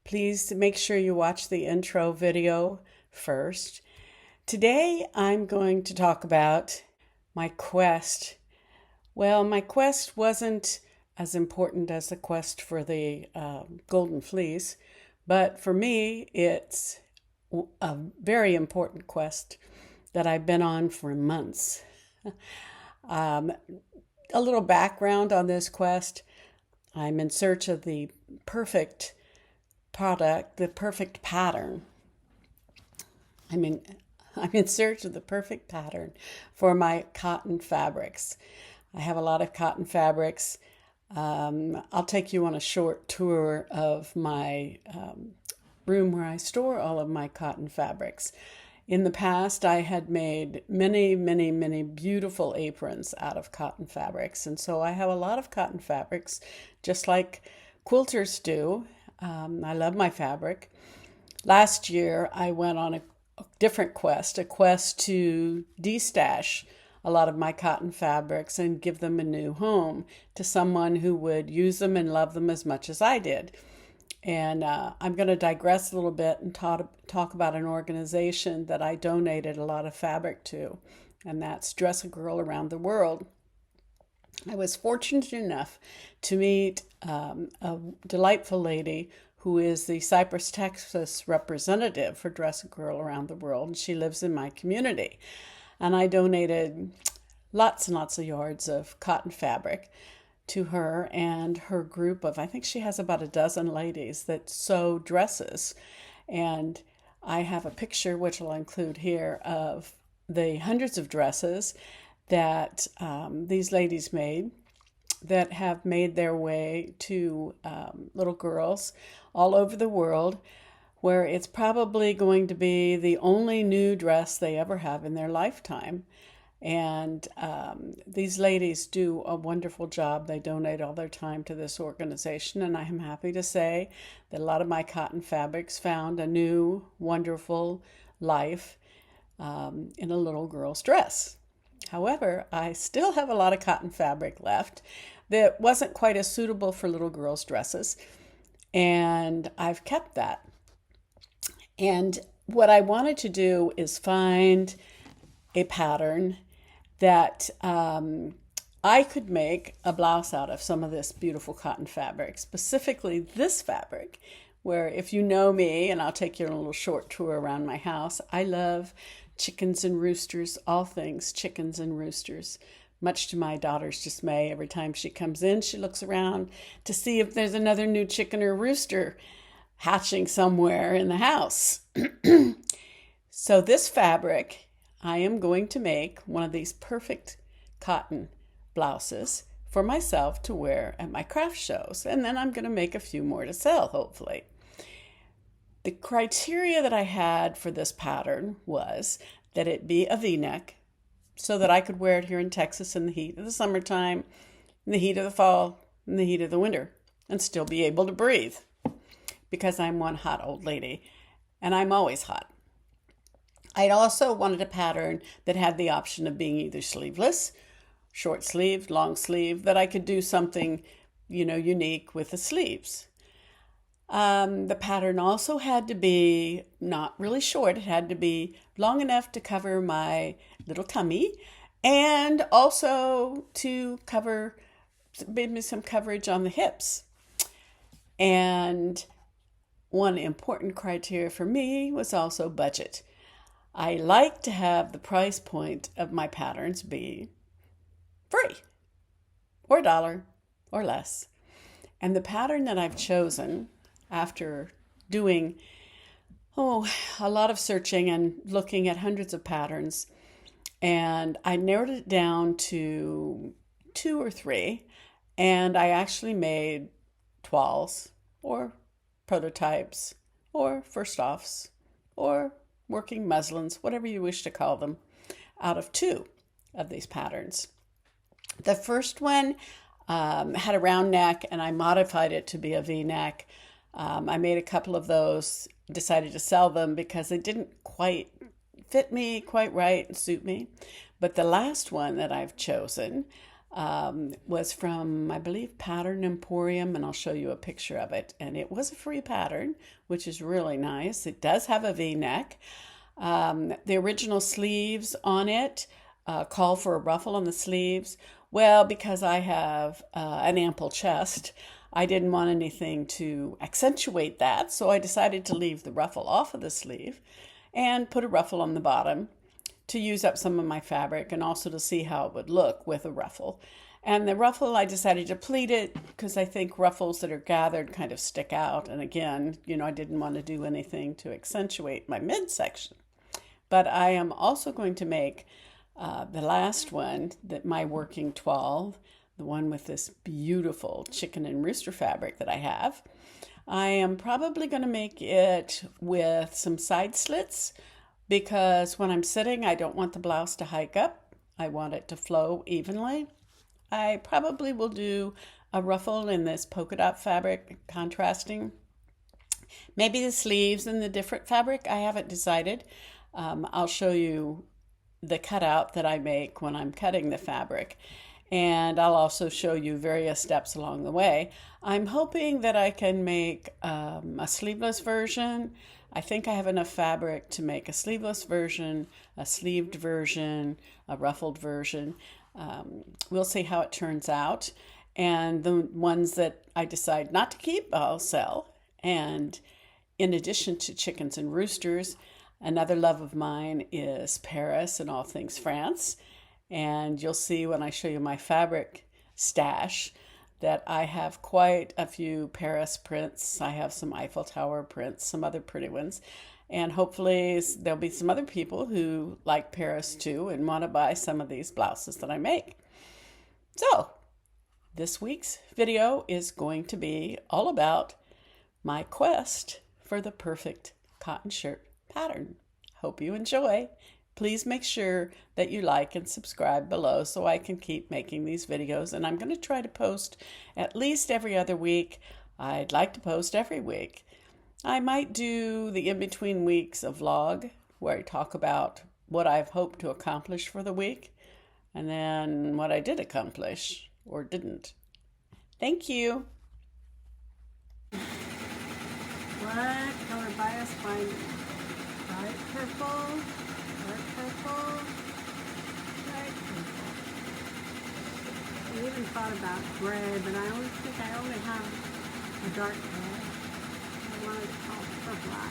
Please make sure you watch the intro video first. Today I'm going to talk about my quest. Well, my quest wasn't as important as the quest for the Golden Fleece, but for me it's a very important quest that I've been on for months. Um, a little background on this quest. I'm in search of the perfect product, the perfect pattern. I mean, I'm in search of the perfect pattern for my cotton fabrics. I have a lot of cotton fabrics. I'll take you on a short tour of my room where I store all of my cotton fabrics. In the past, I had made many, many, many beautiful aprons out of cotton fabrics. And so I have a lot of cotton fabrics, just like quilters do. I love my fabric. Last year, I went on a different quest, a quest to destash a lot of my cotton fabrics and give them a new home to someone who would use them and love them as much as I did. And I'm going to digress a little bit and talk about an organization that I donated a lot of fabric to, and that's Dress a Girl Around the World. I was fortunate enough to meet a delightful lady who is the Cypress, Texas representative for Dress a Girl Around the World, and she lives in my community. And I donated lots and lots of yards of cotton fabric to her and her group of, I think she has about a dozen ladies that sew dresses. And I have a picture, which I'll include here, of the hundreds of dresses that these ladies made that have made their way to little girls all over the world, where it's probably going to be the only new dress they ever have in their lifetime. And these ladies do a wonderful job. They donate all their time to this organization, and I am happy to say that a lot of my cotton fabrics found a new, wonderful life in a little girl's dress. However, I still have a lot of cotton fabric left that wasn't quite as suitable for little girls' dresses, and I've kept that. And what I wanted to do is find a pattern that I could make a blouse out of some of this beautiful cotton fabric, specifically this fabric, where if you know me, and I'll take you on a little short tour around my house, I love chickens and roosters, all things chickens and roosters. Much to my daughter's dismay, every time she comes in, she looks around to see if there's another new chicken or rooster hatching somewhere in the house. So this fabric, I am going to make one of these perfect cotton blouses for myself to wear at my craft shows. And then I'm going to make a few more to sell, hopefully. The criteria that I had for this pattern was that it be a V-neck so that I could wear it here in Texas in the heat of the summertime, in the heat of the fall, in the heat of the winter, and still be able to breathe, because I'm one hot old lady and I'm always hot. I also wanted a pattern that had the option of being either sleeveless, short sleeve, long sleeve, that I could do something, unique with the sleeves. The pattern also had to be not really short. It had to be long enough to cover my little tummy and also to cover maybe some coverage on the hips. And one important criteria for me was also budget. I like to have the price point of my patterns be free, or a dollar, or less. And the pattern that I've chosen after doing a lot of searching and looking at hundreds of patterns, and I narrowed it down to 2 or 3, and I actually made toiles or prototypes or first offs or working muslins, whatever you wish to call them, out of 2 of these patterns. The first one had a round neck, and I modified it to be a V-neck. I made a couple of those, decided to sell them because they didn't quite fit me quite right and suit me. But the last one that I've chosen was from, I believe, Pattern Emporium, and I'll show you a picture of it. And it was a free pattern, which is really nice. It does have a V-neck. The original sleeves on it call for a ruffle on the sleeves. Well, because I have an ample chest, I didn't want anything to accentuate that, so I decided to leave the ruffle off of the sleeve and put a ruffle on the bottom to use up some of my fabric and also to see how it would look with a ruffle. And the ruffle, I decided to pleat it because I think ruffles that are gathered kind of stick out. And again, I didn't want to do anything to accentuate my midsection. But I am also going to make the last one, my working toile, the one with this beautiful chicken and rooster fabric that I have. I am probably going to make it with some side slits because when I'm sitting, I don't want the blouse to hike up. I want it to flow evenly. I probably will do a ruffle in this polka dot fabric, contrasting. Maybe the sleeves in the different fabric. I haven't decided. I'll show you the cutout that I make when I'm cutting the fabric. And I'll also show you various steps along the way. I'm hoping that I can make a sleeveless version. I think I have enough fabric to make a sleeveless version, a sleeved version, a ruffled version. We'll see how it turns out. And the ones that I decide not to keep, I'll sell. And in addition to chickens and roosters, another love of mine is Paris and all things France. And you'll see when I show you my fabric stash that I have quite a few Paris prints. I have some Eiffel Tower prints, some other pretty ones. And hopefully there'll be some other people who like Paris too and want to buy some of these blouses that I make. So this week's video is going to be all about my quest for the perfect cotton shirt pattern. Hope you enjoy. Please make sure that you like and subscribe below so I can keep making these videos. And I'm going to try to post at least every other week. I'd like to post every week. I might do the in-between weeks a vlog where I talk about what I've hoped to accomplish for the week and then what I did accomplish or didn't. Thank you. What color bias binding? Light purple. Dark purple, light purple. I even thought about gray, but I always think I only have a dark gray. I wanted to call it purple.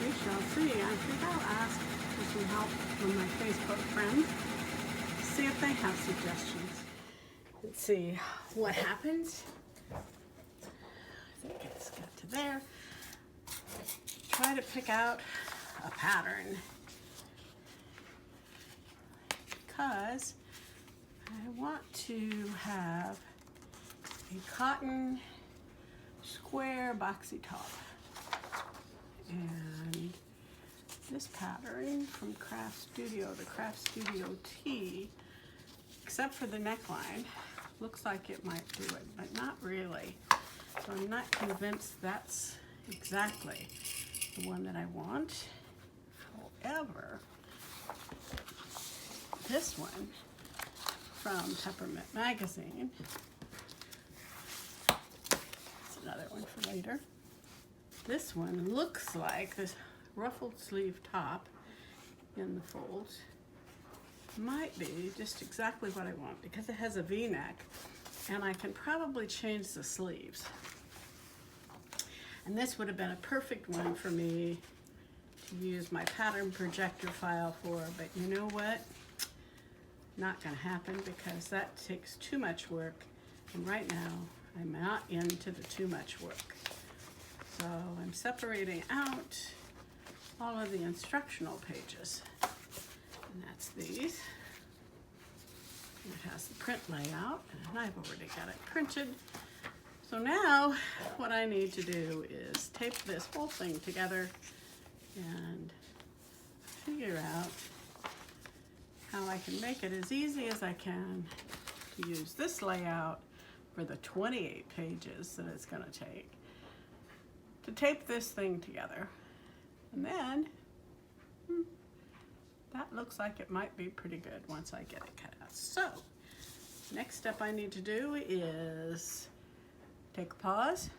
We shall see. I think I'll ask for some help from my Facebook friends. See if they have suggestions. Let's see what happens. I think it's got to there. Try to pick out a pattern. Because I want to have a cotton square boxy top. And this pattern from Craft Studio, the Craft Studio T, except for the neckline, looks like it might do it, but not really. So I'm not convinced that's exactly the one that I want. However, this one from Peppermint Magazine, it's another one for later. This one looks like this ruffled sleeve top in the folds. Might be just exactly what I want because it has a V-neck and I can probably change the sleeves. And this would have been a perfect one for me to use my pattern projector file for, but you know what? Not going to happen because that takes too much work, and right now I'm not into the too much work. So I'm separating out all of the instructional pages, and that's these. And it has the print layout, and I've already got it printed. So now what I need to do is tape this whole thing together and figure out how I can make it as easy as I can to use this layout for the 28 pages that it's going to take to tape this thing together. And then that looks like it might be pretty good once I get it cut out. So Next step I need to do is take a pause,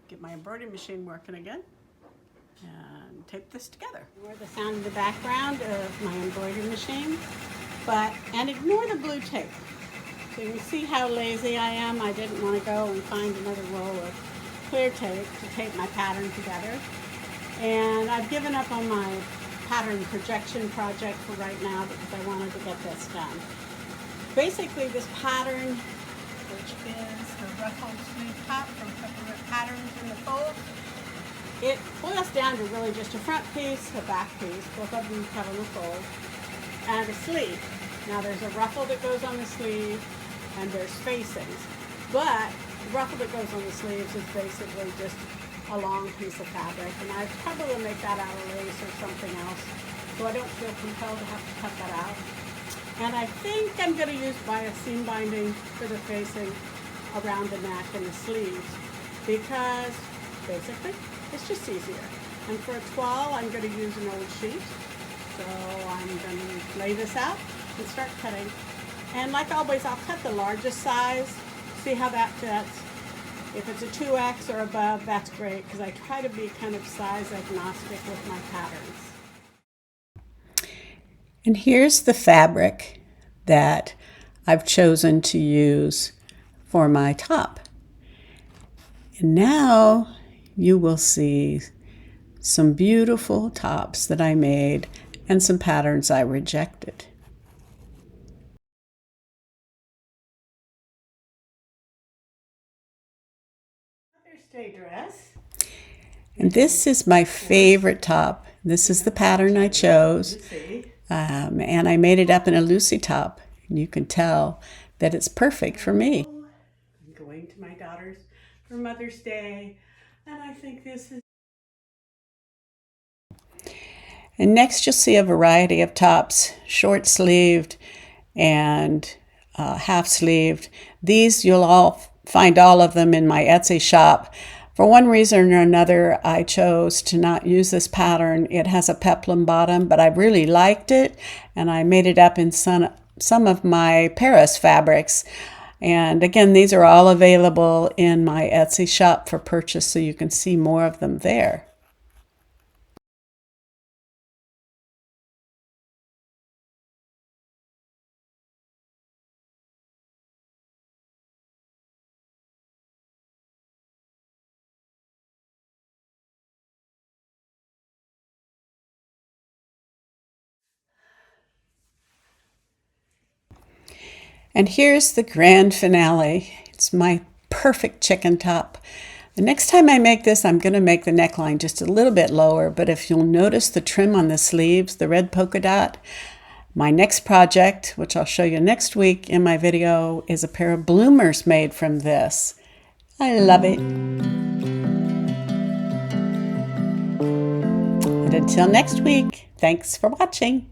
get my embroidery machine working again, and tape this together. Ignore the sound in the background of my embroidery machine, and ignore the blue tape. So you can see how lazy I am. I didn't want to go and find another roll of clear tape to tape my pattern together. And I've given up on my pattern projection project for right now because I wanted to get this done. Basically, this pattern, which is the ruffled sleeve top from Peppermint Patterns in the Fold, it boils down to really just a front piece, a back piece, both of them have in the fold, and a sleeve. Now there's a ruffle that goes on the sleeve, and there's facings. But the ruffle that goes on the sleeves is basically just a long piece of fabric, and I'd probably make that out of lace or something else, so I don't feel compelled to have to cut that out. And I think I'm going to use my seam binding for the facing around the neck and the sleeves because basically it's just easier. And for a toile, I'm going to use an old sheet. So I'm going to lay this out and start cutting. And like always, I'll cut the largest size, see how that fits. If it's a 2X or above, that's great because I try to be kind of size agnostic with my patterns. And here's the fabric that I've chosen to use for my top. And now you will see some beautiful tops that I made and some patterns I rejected. Mother's Day dress. And this is my favorite top. This is the pattern I chose. And I made it up in a Lucy top. And you can tell that it's perfect for me. I'm going to my daughter's for Mother's Day, and I think this is... And next you'll see a variety of tops, short-sleeved and half-sleeved. These, you'll find all of them in my Etsy shop. For one reason or another, I chose to not use this pattern. It has a peplum bottom, but I really liked it, and I made it up in some of my Paris fabrics. And again, these are all available in my Etsy shop for purchase, so you can see more of them there. And here's the grand finale. It's my perfect chicken top. The next time I make this, I'm going to make the neckline just a little bit lower, but if you'll notice the trim on the sleeves, the red polka dot, my next project, which I'll show you next week in my video, is a pair of bloomers made from this. I love it. And until next week, thanks for watching.